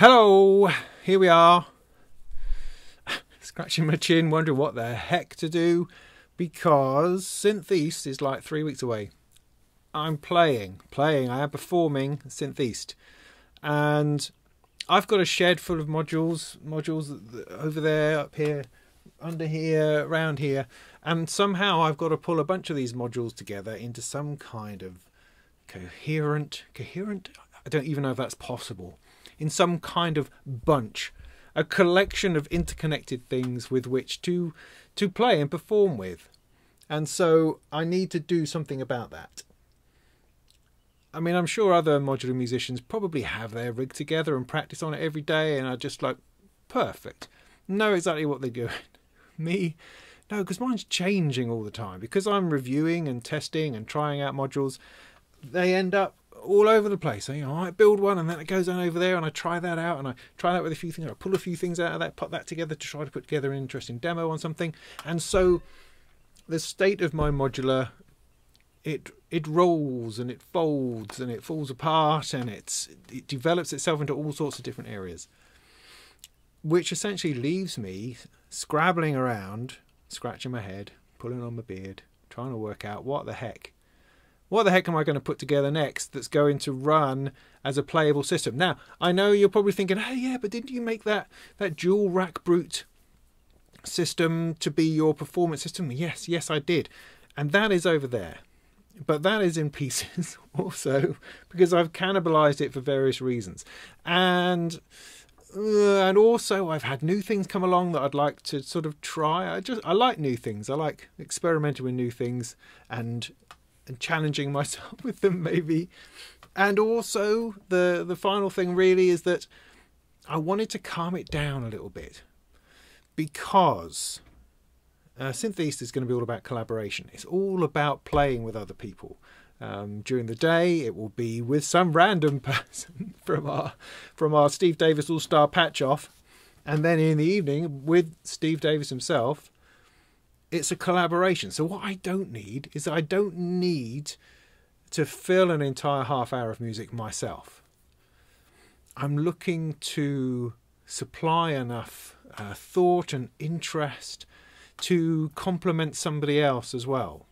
Hello, here we are. Scratching my chin, wondering what the heck to do, because Synth East is like 3 weeks away. I'm playing, I am performing Synth East, and I've got a shed full of modules over there, up here, under here, around here, and somehow I've got to pull a bunch of these modules together into some kind of coherent, I don't even know if that's possible, in some kind of bunch, a collection of interconnected things with which to play and perform with. And so I need to do something about that. I mean, I'm sure other modular musicians probably have their rig together and practice on it every day and are just like, perfect, know exactly what they're doing. Me, no, because mine's changing all the time. Because I'm reviewing and testing and trying out modules, they end up all over the place. So, I might build one and then it goes on over there and I try that out and I try that with a few things. I pull a few things out of that, put that together to try to put together an interesting demo on something. And so the state of my modular, it rolls and it folds and it falls apart and it develops itself into all sorts of different areas, which essentially leaves me scrabbling around, scratching my head, pulling on my beard, trying to work out what the heck am I going to put together next that's going to run as a playable system. Now, I know you're probably thinking, oh yeah, but didn't you make that dual rack brute system to be your performance system? Yes, I did. And that is over there. But that is in pieces also because I've cannibalized it for various reasons. And also I've had new things come along that I'd like to sort of try. I like new things. I like experimenting with new things and challenging myself with them maybe. And also the final thing really is that I wanted to calm it down a little bit, because Synth East is going to be all about collaboration. It's all about playing with other people. During the day it will be with some random person from our Steve Davis All-Star Patch Off, and then in the evening with Steve Davis himself. It's a collaboration. So what I don't need is I don't need to fill an entire half hour of music myself. I'm looking to supply enough thought and interest to complement somebody else as well.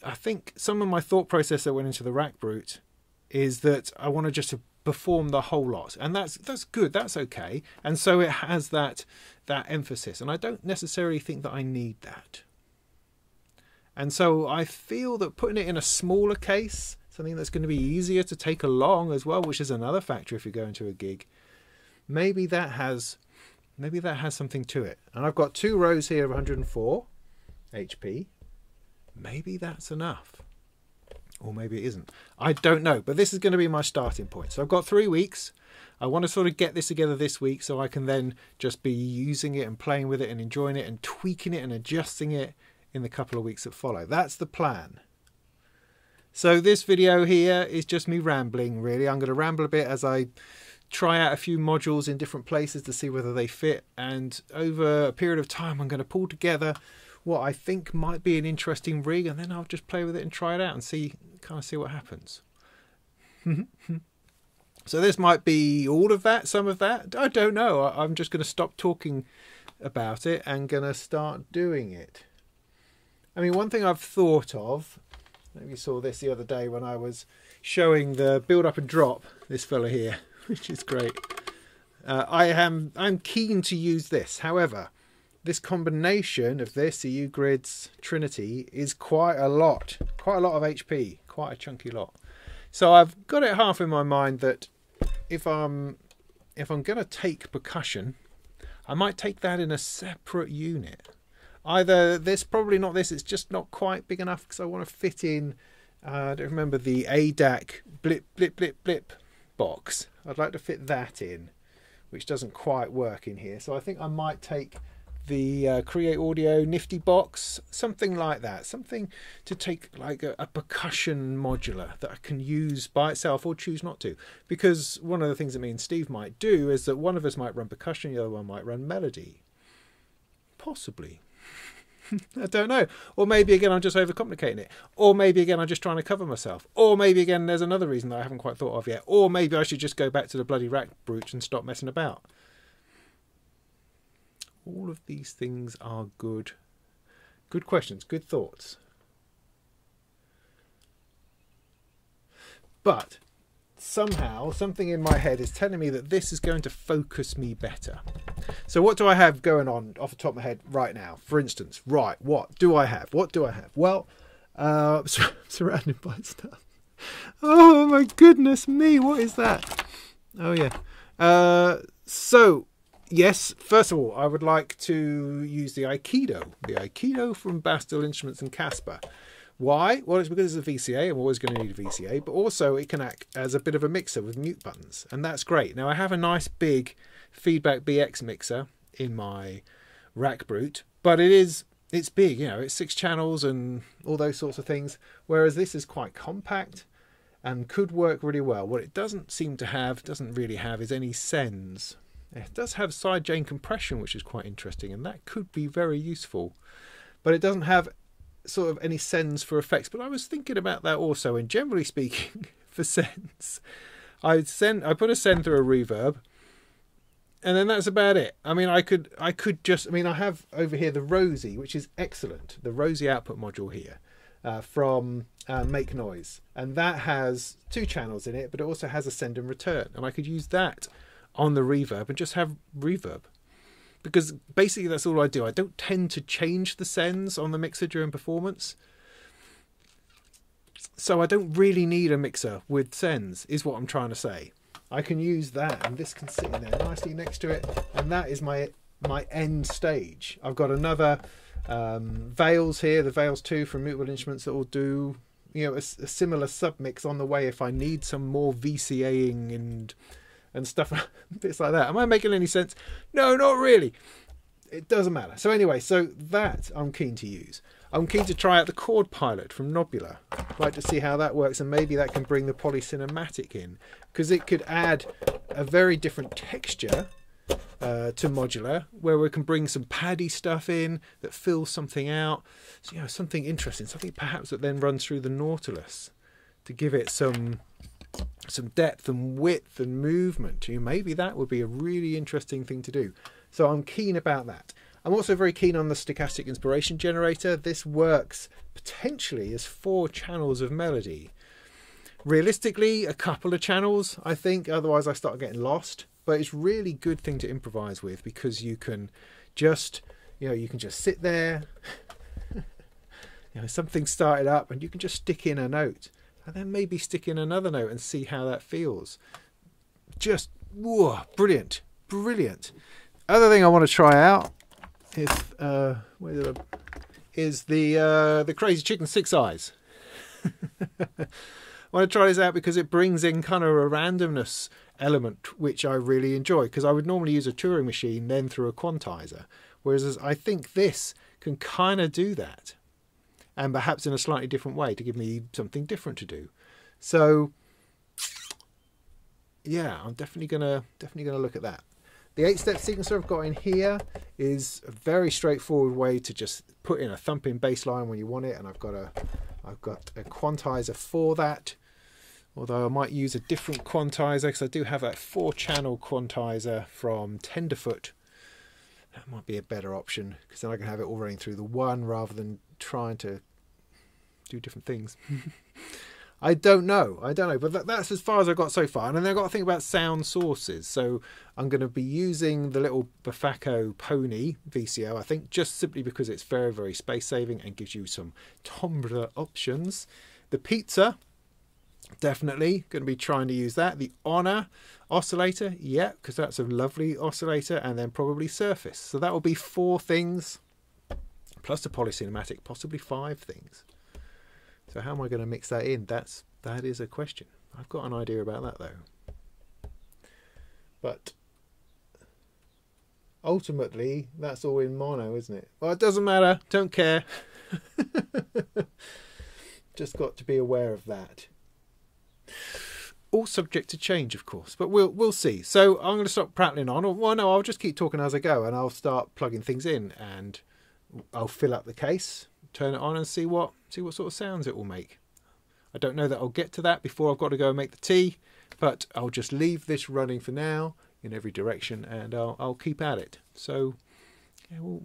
I think some of my thought process that went into the rack brute is that I want to just perform the whole lot, and that's good, that's okay, and so it has that emphasis, and I don't necessarily think that I need that. And so I feel that putting it in a smaller case, something that's going to be easier to take along as well, which is another factor if you're going to a gig, maybe that has something to it. And I've got 2 rows here of 104 HP. Maybe that's enough. Or maybe it isn't. I don't know. But this is going to be my starting point. So I've got 3 weeks. I want to sort of get this together this week so I can then just be using it and playing with it and enjoying it and tweaking it and adjusting it in the couple of weeks that follow. That's the plan. So this video here is just me rambling, really. I'm going to ramble a bit as I try out a few modules in different places to see whether they fit. And over a period of time, I'm going to pull together what I think might be an interesting rig, and then I'll just play with it and try it out and see what happens. So this might be all of that, some of that, I don't know. I'm just going to stop talking about it and going to start doing it. I mean, one thing I've thought of, maybe you saw this the other day when I was showing the build up and drop, this fella here, which is great. I'm keen to use this. However, this combination of this, the UGrids Trinity, is quite a lot of HP, quite a chunky lot. So I've got it half in my mind that if I'm going to take percussion, I might take that in a separate unit. Either this, probably not this, it's just not quite big enough because I want to fit in, I don't remember the ADAC blip blip blip blip box. I'd like to fit that in, which doesn't quite work in here. So I think I might take the Create Audio Nifty box, something like that, something to take like a percussion modular that I can use by itself or choose not to, because one of the things that me and Steve might do is that one of us might run percussion, the other one might run melody, possibly. I don't know. Or maybe again, I'm just overcomplicating it. Or maybe again, I'm just trying to cover myself. Or maybe again, there's another reason that I haven't quite thought of yet. Or maybe I should just go back to the bloody rack brute and stop messing about. All of these things are good. Good questions, good thoughts. But somehow, something in my head is telling me that this is going to focus me better. So what do I have going on off the top of my head right now? For instance, right, what do I have? What do I have? Well, surrounded by stuff. Oh my goodness me, what is that? Oh yeah. So, yes, first of all, I would like to use the Aikido from Bastille Instruments and Casper. Why? Well, it's because it's a VCA. I'm always going to need a VCA, but also it can act as a bit of a mixer with mute buttons, and that's great. Now, I have a nice big Feedback BX mixer in my rack brute, but it's big, you know, it's 6 channels and all those sorts of things, whereas this is quite compact and could work really well. What it doesn't really have is any sends. It does have side chain compression, which is quite interesting, and that could be very useful, but it doesn't have sort of any sends for effects. But I was thinking about that also, and generally speaking, for sends, I put a send through a reverb, and then that's about it. I mean, I have over here the Rosie, which is excellent, the Rosie output module here from Make Noise, and that has 2 channels in it, but it also has a send and return, and I could use that on the reverb and just have reverb, because basically that's all I do. I don't tend to change the sends on the mixer during performance, so I don't really need a mixer with sends, is what I'm trying to say. I can use that, and this can sit in there nicely next to it, and that is my end stage. I've got another Veils here, the Veils 2 from Mutable Instruments, that will do, you know, a similar submix on the way if I need some more VCAing and stuff, bits like that. Am I making any sense? No, not really. It doesn't matter. So anyway, so that I'm keen to use. I'm keen to try out the Chord Pilot from Nobula. I'd like to see how that works, and maybe that can bring the Polycinematic in, because it could add a very different texture to modular, where we can bring some paddy stuff in that fills something out. So, you know, something interesting, something perhaps that then runs through the Nautilus to give it some depth and width and movement. Maybe that would be a really interesting thing to do. So I'm keen about that. I'm also very keen on the Stochastic Inspiration Generator. This works potentially as 4 channels of melody. Realistically, a couple of channels, I think, otherwise I start getting lost. But it's really good thing to improvise with, because you can just, you know, you can just sit there, you know, something started up, and you can just stick in a note, and then maybe stick in another note and see how that feels. Just, whoa, brilliant, brilliant. Other thing I want to try out is the Crazy Chicken 6 Eyes. I want to try this out because it brings in kind of a randomness element, which I really enjoy, because I would normally use a Turing machine then through a quantizer, whereas I think this can kind of do that, and perhaps in a slightly different way to give me something different to do. So yeah, I'm definitely gonna look at that. The 8-step sequencer I've got in here is a very straightforward way to just put in a thumping bass line when you want it, and I've got a quantizer for that. Although I might use a different quantizer, because I do have a 4-channel quantizer from Tenderfoot. That might be a better option, because then I can have it all running through the one rather than trying to do different things. I don't know, but that's as far as I've got so far. And then I've got to think about sound sources. So I'm going to be using the little Bafako Pony VCO, I think, just simply because it's very, very space saving and gives you some timbre options. The Pizza, definitely going to be trying to use that. The Honor oscillator, yeah, because that's a lovely oscillator. And then probably Surface. So that will be 4 things, plus the Polycinematic, possibly 5 things. So how am I going to mix that in? That is a question. I've got an idea about that though. But ultimately, that's all in mono, isn't it? Well, it doesn't matter. Don't care. Just got to be aware of that. All subject to change, of course, but we'll see. So I'm going to stop prattling on. Well, no, I'll just keep talking as I go, and I'll start plugging things in, and I'll fill up the case, turn it on and see what sort of sounds it will make. I don't know that I'll get to that before I've got to go and make the tea, but I'll just leave this running for now in every direction, and I'll keep at it. So yeah, we'll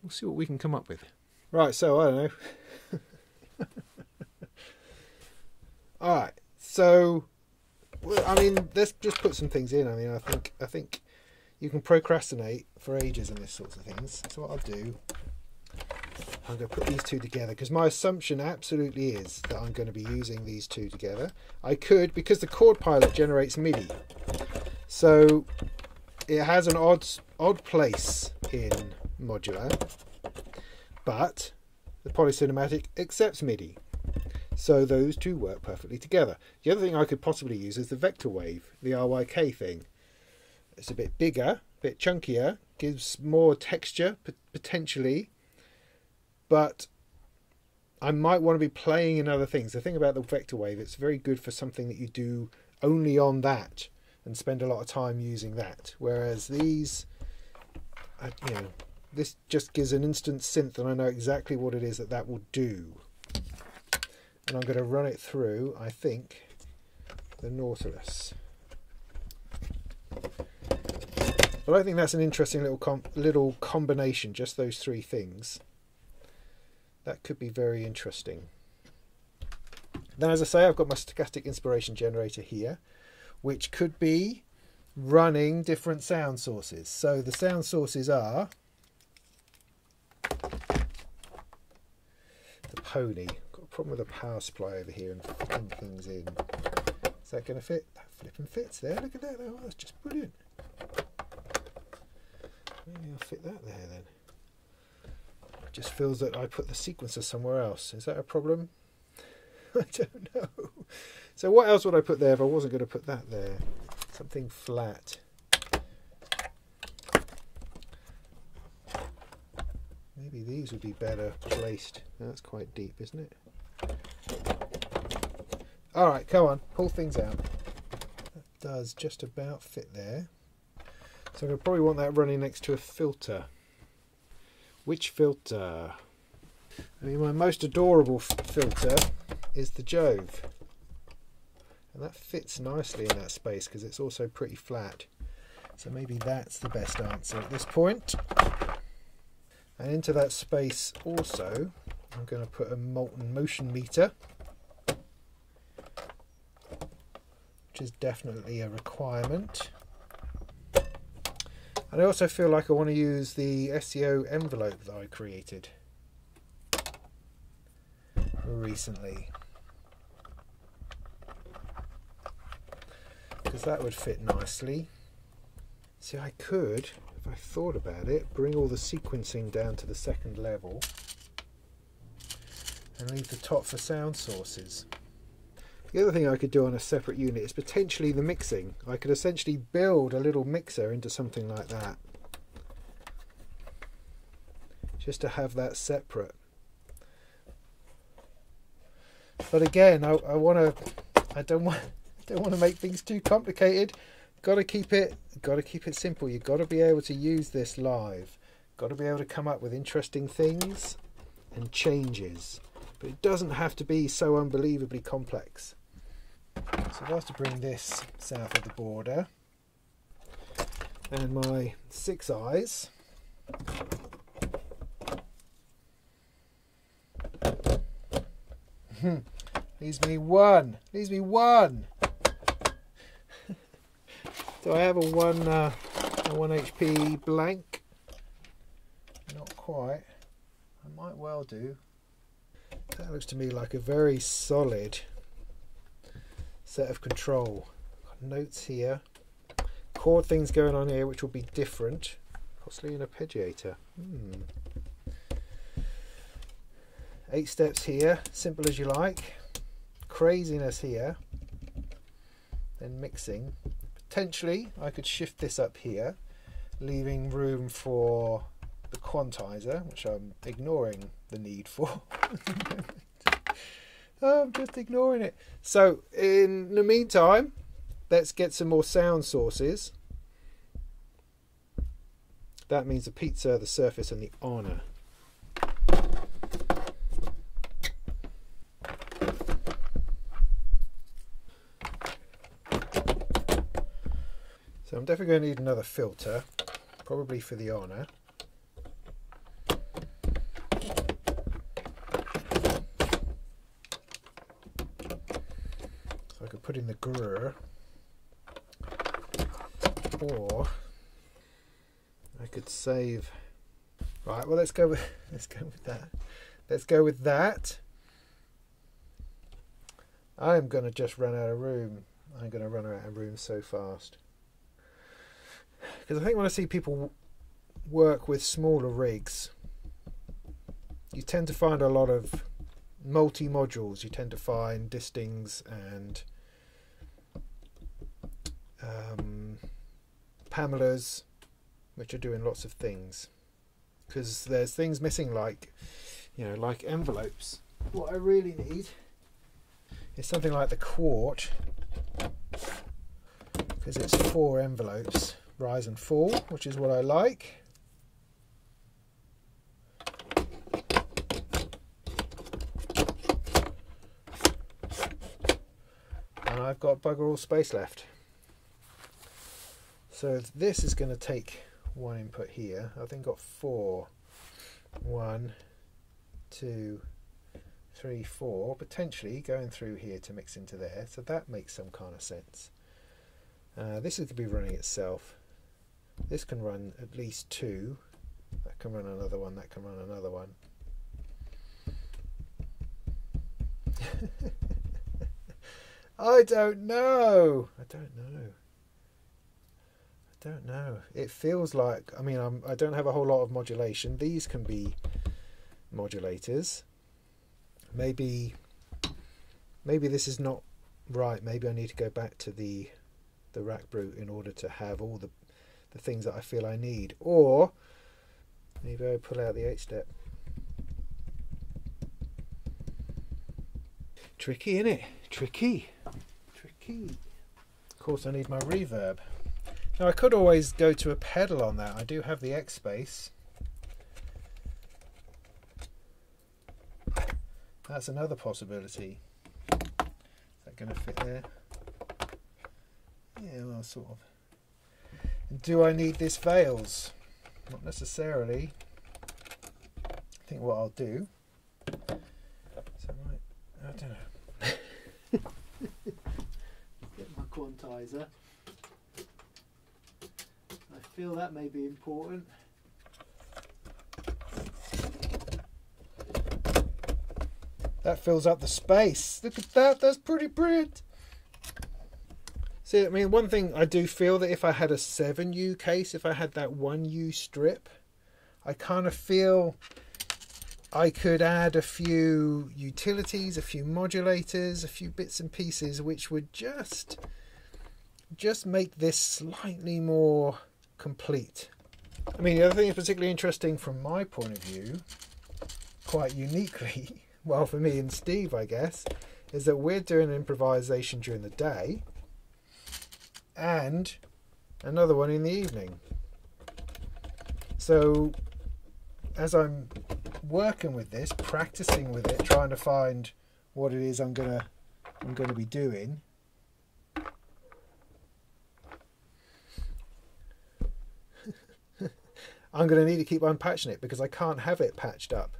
see what we can come up with. Right, so I don't know. All right, so I mean, let's just put some things in. I mean, I think you can procrastinate for ages on these sorts of things. So what I'll do, I'm going to put these two together, because my assumption absolutely is that I'm going to be using these two together. I could, because the Chord Pilot generates MIDI, so it has an odd place in Modular, but the Polycinematic accepts MIDI. So those two work perfectly together. The other thing I could possibly use is the Vector Wave, the RYK thing. It's a bit bigger, a bit chunkier, gives more texture potentially, but I might want to be playing in other things. The thing about the Vector Wave, it's very good for something that you do only on that and spend a lot of time using that. Whereas these, you know, this just gives an instant synth and I know exactly what it is that will do. And I'm going to run it through, I think, the Nautilus. But I think that's an interesting little combination, just those three things. That could be very interesting. Then, as I say, I've got my stochastic inspiration generator here, which could be running different sound sources. So the sound sources are the Pony. Got a problem with a power supply over here and fitting things in. Is that going to fit? That flipping fits there. Look at that. Oh, that's just brilliant. Maybe I'll fit that there then. It just feels that I put the sequencer somewhere else. Is that a problem? I don't know. So what else would I put there if I wasn't going to put that there? Something flat. Maybe these would be better placed. That's quite deep, isn't it? Alright, come on. Pull things out. That does just about fit there. So I probably want that running next to a filter. Which filter? I mean, my most adorable filter is the Jove. And that fits nicely in that space because it's also pretty flat. So maybe that's the best answer at this point. And into that space also, I'm going to put a Molten Motion Meter, which is definitely a requirement. And I also feel like I want to use the SEO envelope that I created recently, because that would fit nicely. See, I could, if I thought about it, bring all the sequencing down to the second level and leave the top for sound sources. The other thing I could do on a separate unit is potentially the mixing. I could essentially build a little mixer into something like that, just to have that separate. But again, I don't want to make things too complicated. Got to keep it simple. You've got to be able to use this live. Got to be able to come up with interesting things and changes. But it doesn't have to be so unbelievably complex. So if I was to bring this south of the border, and my 6 eyes, leaves me one. Do I have a 1 HP blank? Not quite. I might well do. That looks to me like a very solid set of control. Got notes here, chord things going on here which will be different, possibly an arpeggiator. 8 steps here, simple as you like. Craziness here. Then mixing. Potentially I could shift this up here, leaving room for the quantizer, which I'm ignoring the need for. I'm just ignoring it. So in the meantime, let's get some more sound sources. That means the pizza, the surface, and the honor. So I'm definitely going to need another filter, probably for the honor. So I could put in the gruyere, or I could save. Right, well let's go with that. Let's go with that. I'm going to just run out of room. I'm going to run out of room so fast. Because I think when I see people work with smaller rigs, you tend to find a lot of multi-modules. You tend to find Distings and Pamelas, which are doing lots of things. Because there's things missing, like, you know, like envelopes. What I really need is something like the Quart, because it's 4 envelopes. Rise and fall, which is what I like. And I've got bugger all space left. So this is going to take 1 input here. I think I've got 4. 1, 2, 3, 4. Potentially going through here to mix into there. So that makes some kind of sense. This is going to be running itself. This can run at least 2. That can run another one. That can run another one. I don't know. I don't know. It feels like, I mean, I don't have a whole lot of modulation. These can be modulators. Maybe this is not right. Maybe I need to go back to the rack brute in order to have all the things that I feel I need, or maybe I pull out the 8-step. Tricky, innit? Tricky. Of course I need my reverb. Now I could always go to a pedal on that. I do have the X Space. That's another possibility. Is that going to fit there? Yeah, well, sort of. Do I need this Vales? Not necessarily. I think what I'll do. Is that right? I don't know. Get my quantizer. I feel that may be important. That fills up the space. Look at that. That's pretty brilliant. See, I mean, one thing I do feel that if I had a 7U case, if I had that 1U strip, I kind of feel I could add a few utilities, a few modulators, a few bits and pieces, which would just make this slightly more complete. I mean, the other thing that's particularly interesting from my point of view, quite uniquely, well, for me and Steve, I guess, is that we're doing improvisation during the day and another one in the evening. So as I'm working with this, practicing with it, trying to find what it is I'm gonna be doing, I'm gonna need to keep unpatching it because I can't have it patched up.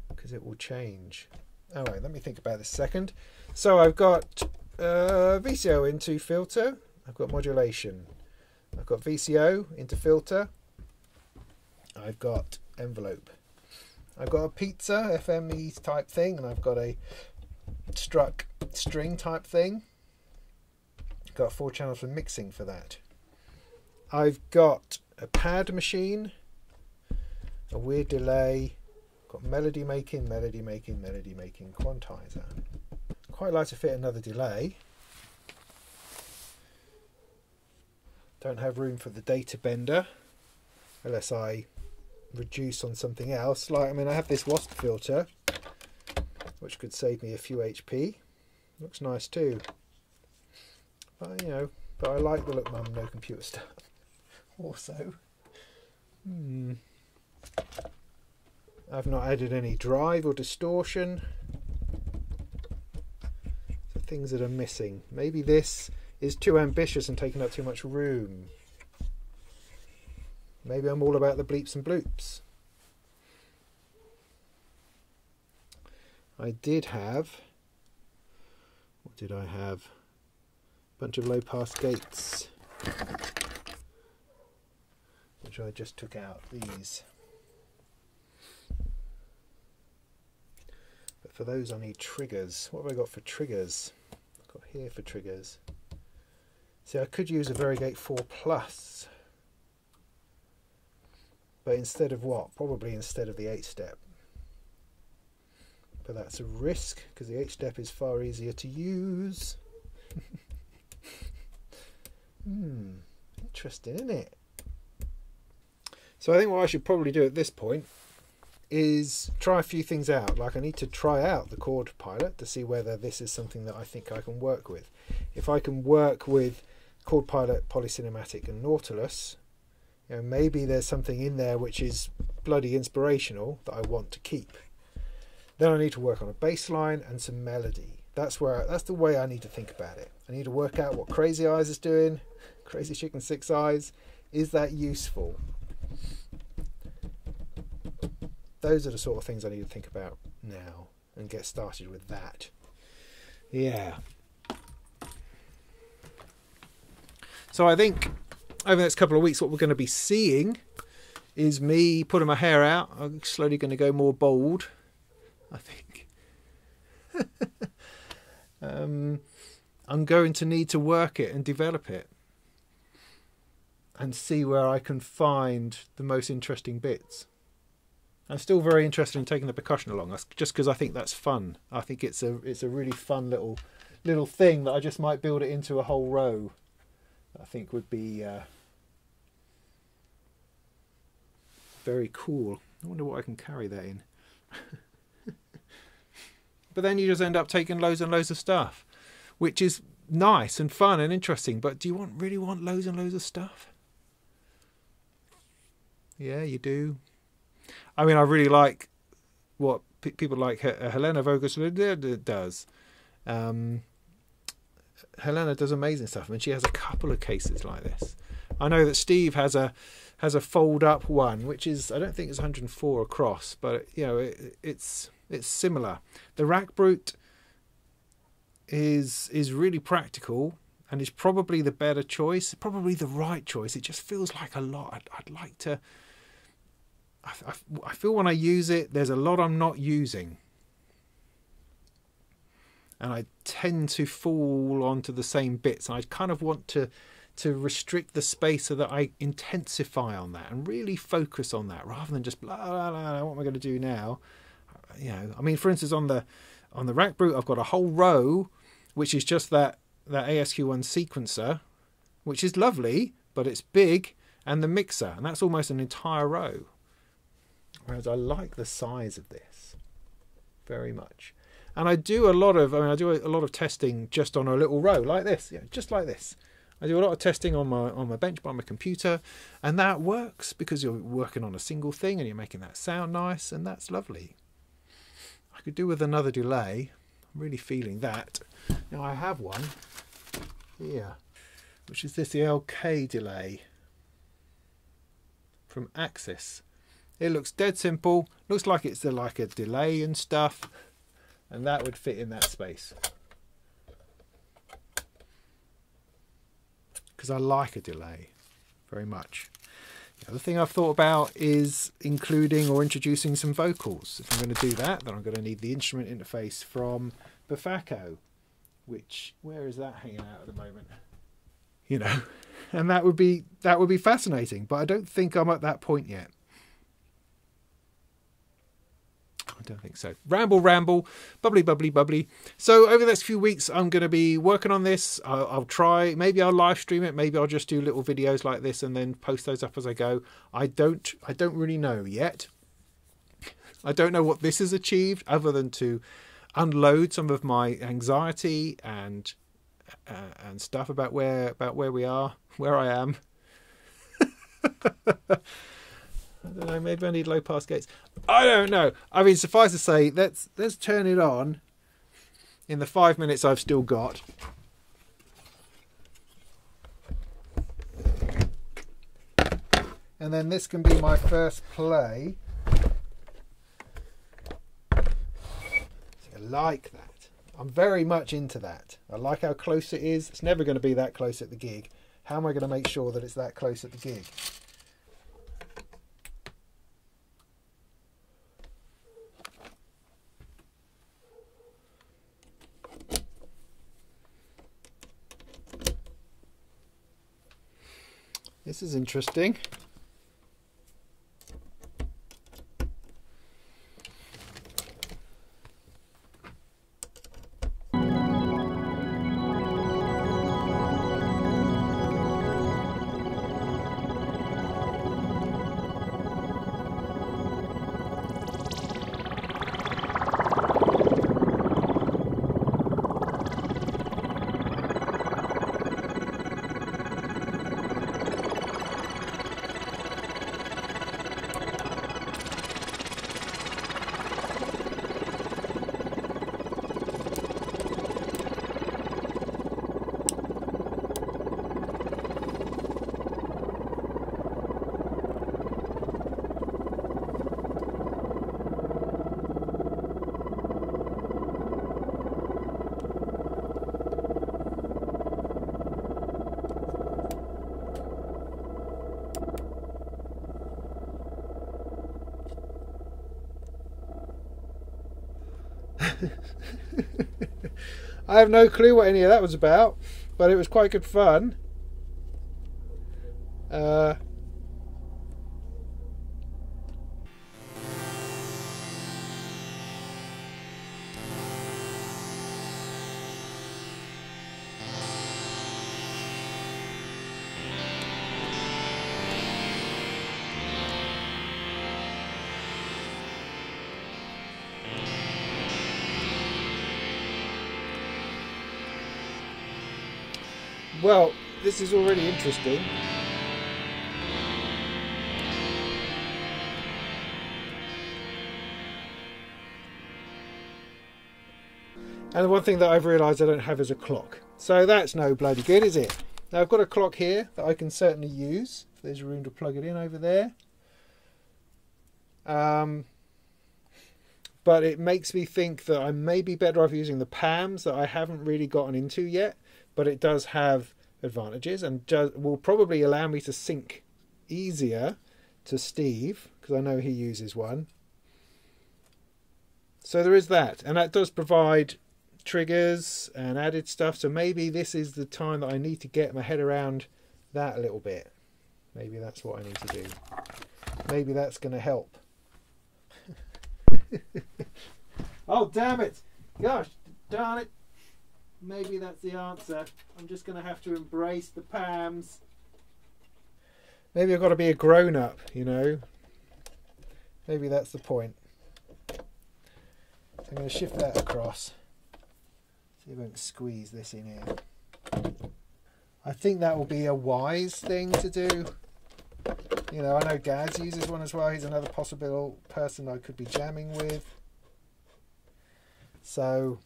Because it will change. Alright, let me think about this a second. So I've got VCO into filter. I've got modulation. I've got VCO into filter. I've got envelope. I've got a pizza FME type thing, and I've got a struck string type thing. Got 4 channels for mixing for that. I've got a pad machine, a weird delay, got melody making, quantizer. Quite like to fit another delay. Don't have room for the data bender unless I reduce on something else. Like, I mean, I have this wasp filter which could save me a few HP. Looks nice too. But you know, But I like the look Mum No Computer Stuff. Also, I've not added any drive or distortion. So things that are missing. Maybe this is too ambitious and taking up too much room. Maybe I'm all about the bleeps and bloops. I did have... What did I have? A bunch of low pass gates, which I just took out, these. But for those I need triggers. What have I got for triggers? I've got here for triggers. See, I could use a Varigate 4 Plus. But instead of what? Probably instead of the 8-step. But that's a risk, because the 8-step is far easier to use. Interesting, isn't it? So I think what I should probably do at this point is try a few things out. Like I need to try out the Chord Pilot to see whether this is something that I think I can work with. If I can work with Chord Pilot, Polycinematic and Nautilus, you know, maybe there's something in there which is bloody inspirational that I want to keep. Then I need to work on a bass line and some melody. That's the way I need to think about it. I need to work out what Crazy Eyes is doing. Crazy Chicken 6 Eyes. Is that useful? Those are the sort of things I need to think about now and get started with that. Yeah. So I think over the next couple of weeks what we're going to be seeing is me putting my hair out. I'm slowly going to go more bald, I think. I'm going to need to work it and develop it and see where I can find the most interesting bits. I'm still very interested in taking the percussion along, just because I think that's fun. I think it's a really fun little thing that I just might build it into a whole row. I think would be very cool. I wonder what I can carry that in. But then you just end up taking loads and loads of stuff, which is nice and fun and interesting. But do you really want loads and loads of stuff? Yeah, you do. I mean, I really like what people like Helena Voges does. Helena does amazing stuff. I mean, she has a couple of cases like this. I know that Steve has a fold-up one, which is, I don't think it's 104 across, but you know, it's similar. The Rack Brute is really practical and is probably the better choice, probably the right choice. It just feels like a lot. I'd like to. I feel when I use it, there's a lot I'm not using. And I tend to fall onto the same bits. And I kind of want to restrict the space so that I intensify on that and really focus on that rather than just blah, blah, blah, what am I going to do now? You know, I mean, for instance, on the Rack Brute, I've got a whole row, which is just that ASQ1 sequencer, which is lovely, but it's big, and the mixer, and that's almost an entire row. Whereas I like the size of this very much. And I do a lot of testing just on a little row like this, yeah, just like this. I do a lot of testing on my bench by my computer, and that works because you're working on a single thing and you're making that sound nice, and that's lovely. I could do with another delay. I'm really feeling that. Now I have one here, which is this, the LK delay from Axis. It looks dead simple, looks like it's like a delay and stuff, and that would fit in that space. Because I like a delay very much. The other thing I've thought about is including or introducing some vocals. If I'm going to do that, then I'm going to need the instrument interface from Befacco, which, where is that hanging out at the moment? You know, and that would be fascinating, but I don't think I'm at that point yet. I don't think so. Ramble, bubbly. So over the next few weeks, I'm going to be working on this. I'll try, maybe I'll live stream it. Maybe I'll just do little videos like this and then post those up as I go. I don't really know yet. I don't know what this has achieved other than to unload some of my anxiety and and stuff about where we are, where I am. I don't know, maybe I need low pass gates. I don't know. I mean, suffice to say, let's turn it on in the 5 minutes I've still got. And then this can be my first play. So I like that. I'm very much into that. I like how close it is. It's never going to be that close at the gig. How am I going to make sure that it's that close at the gig? This is interesting. I have no clue what any of that was about, but it was quite good fun. Well, this is already interesting. And the one thing that I've realised I don't have is a clock. So that's no bloody good, is it? Now I've got a clock here that I can certainly use. There's room to plug it in over there. But it makes me think that I may be better off using the PAMs that I haven't really gotten into yet. But it does have advantages and will probably allow me to sync easier to Steve, because I know he uses one. So there is that, and that does provide triggers and added stuff. So maybe this is the time that I need to get my head around that a little bit. Maybe that's what I need to do. Maybe that's going to help. Oh, damn it. Gosh, darn it. Maybe that's the answer. I'm just going to have to embrace the PAMs. Maybe I've got to be a grown-up, you know. Maybe that's the point. So I'm going to shift that across. See if I can squeeze this in here. I think that will be a wise thing to do. You know, I know Gaz uses one as well. He's another possible person I could be jamming with. So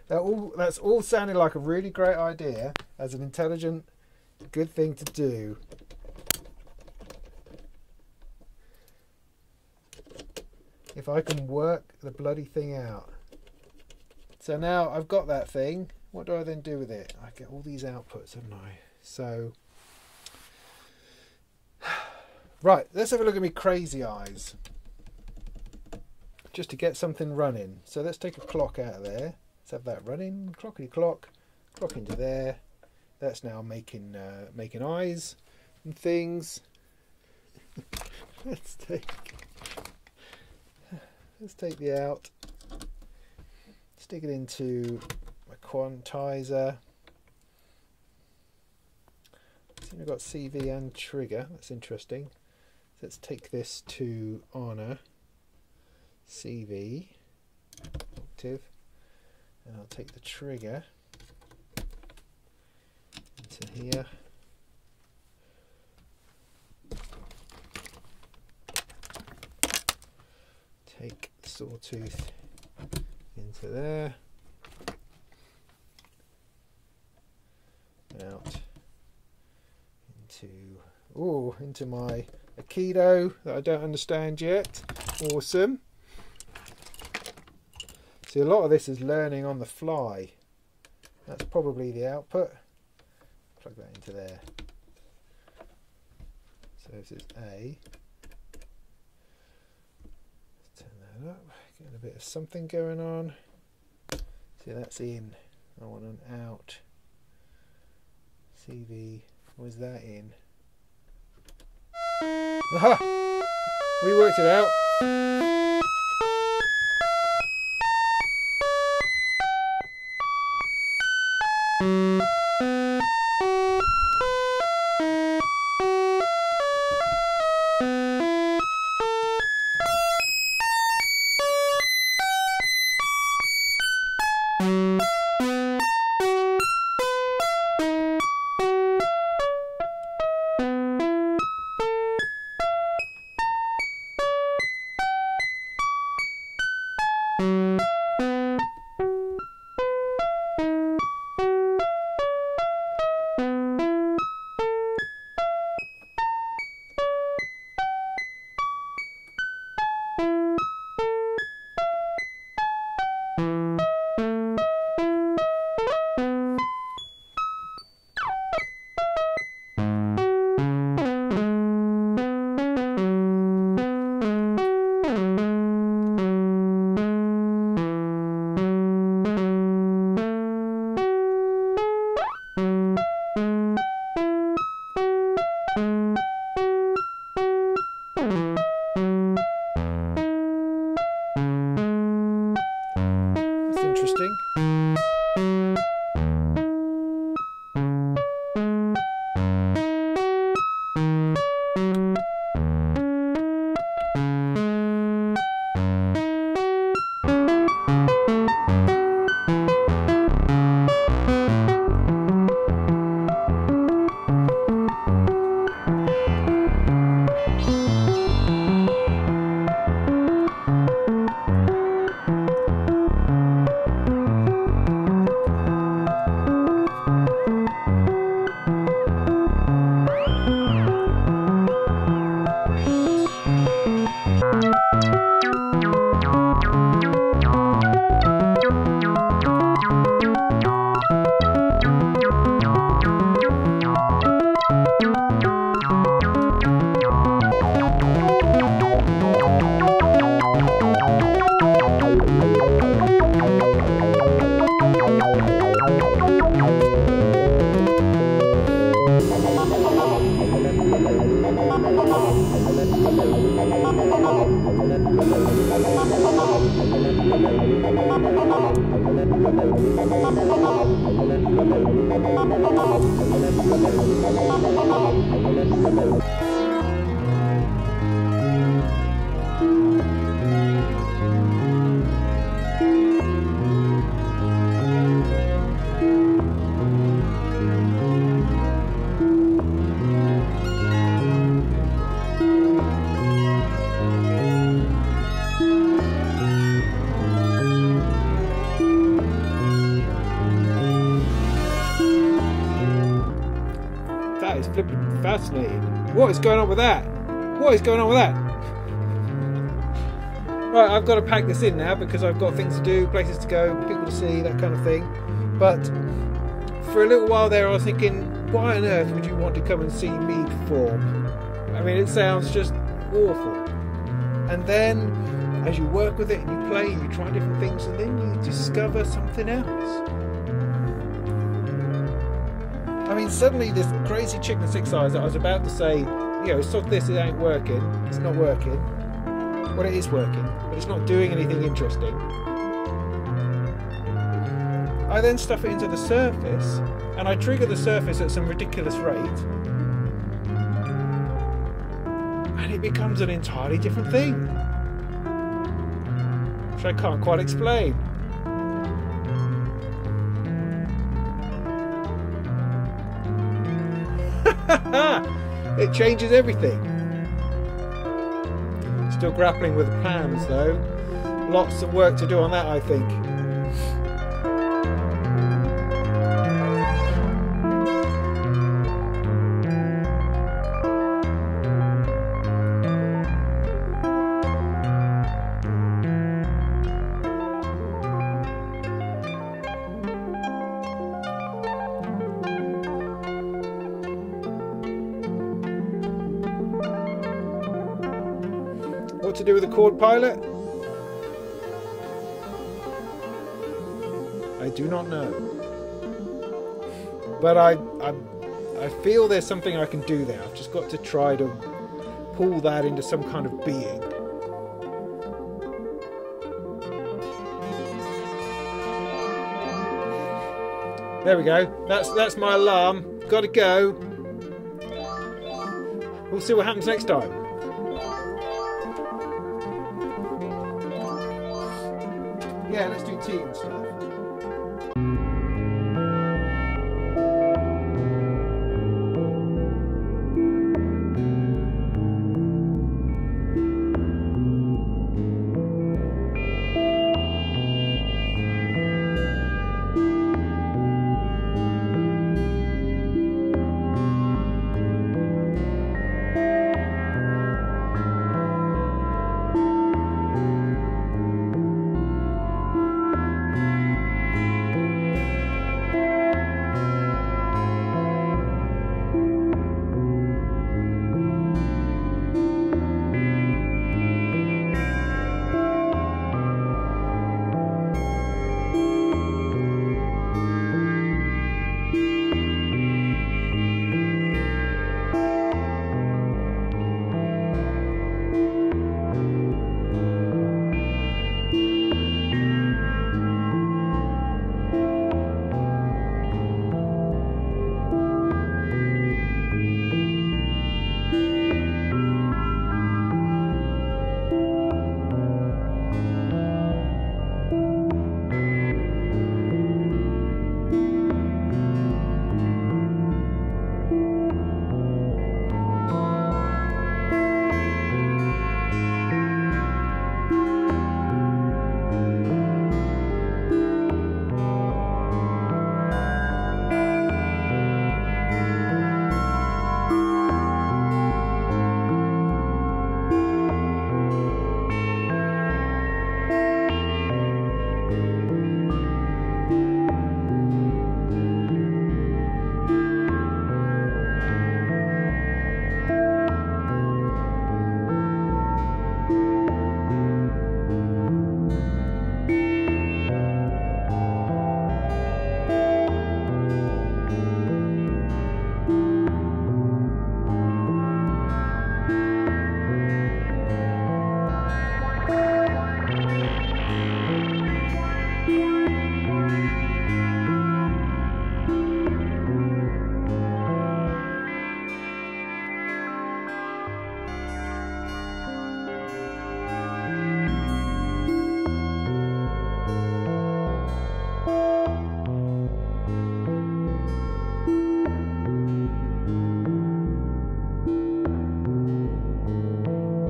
that's all sounding like a really great idea as an intelligent, good thing to do. If I can work the bloody thing out. So now I've got that thing. What do I then do with it? I get all these outputs, haven't I? So, right, let's have a look at me crazy eyes. Just to get something running. So let's take a clock out of there. Let's have that running. Clockety clock. Clock into there. That's now making making eyes and things. Let's take the out. Stick it into my quantizer. So we've got CV and trigger. That's interesting. So let's take this to Honor. CV. Octave. And I'll take the trigger into here. Take the sawtooth into there. Out into my Aikido that I don't understand yet. Awesome. See, a lot of this is learning on the fly. That's probably the output. Plug that into there. So this is A. Let's turn that up. Getting a bit of something going on. See, that's in. I want an out. CV. Was that in? Aha! We worked it out. Interesting. That is flipping fascinating. What is going on with that? What is going on with that? Right, I've got to pack this in now because I've got things to do, places to go, people to see, that kind of thing. But for a little while there I was thinking, why on earth would you want to come and see me perform? I mean, it sounds just awful. And then as you work with it and you play and you try different things and then you discover something else. I mean, suddenly this crazy chicken 6 eyes that I was about to say, you know, sod this, it ain't working, it's not working. Well, it is working, but it's not doing anything interesting. I then stuff it into the surface, and I trigger the surface at some ridiculous rate, and it becomes an entirely different thing, which I can't quite explain. It changes everything. Still grappling with plans though. Lots of work to do on that, I think. What to do with the Quad Pilot? I do not know. But I feel there's something I can do there. I've just got to try to pull that into some kind of being. There we go. That's my alarm. Got to go. We'll see what happens next time. Yeah, let's do teams.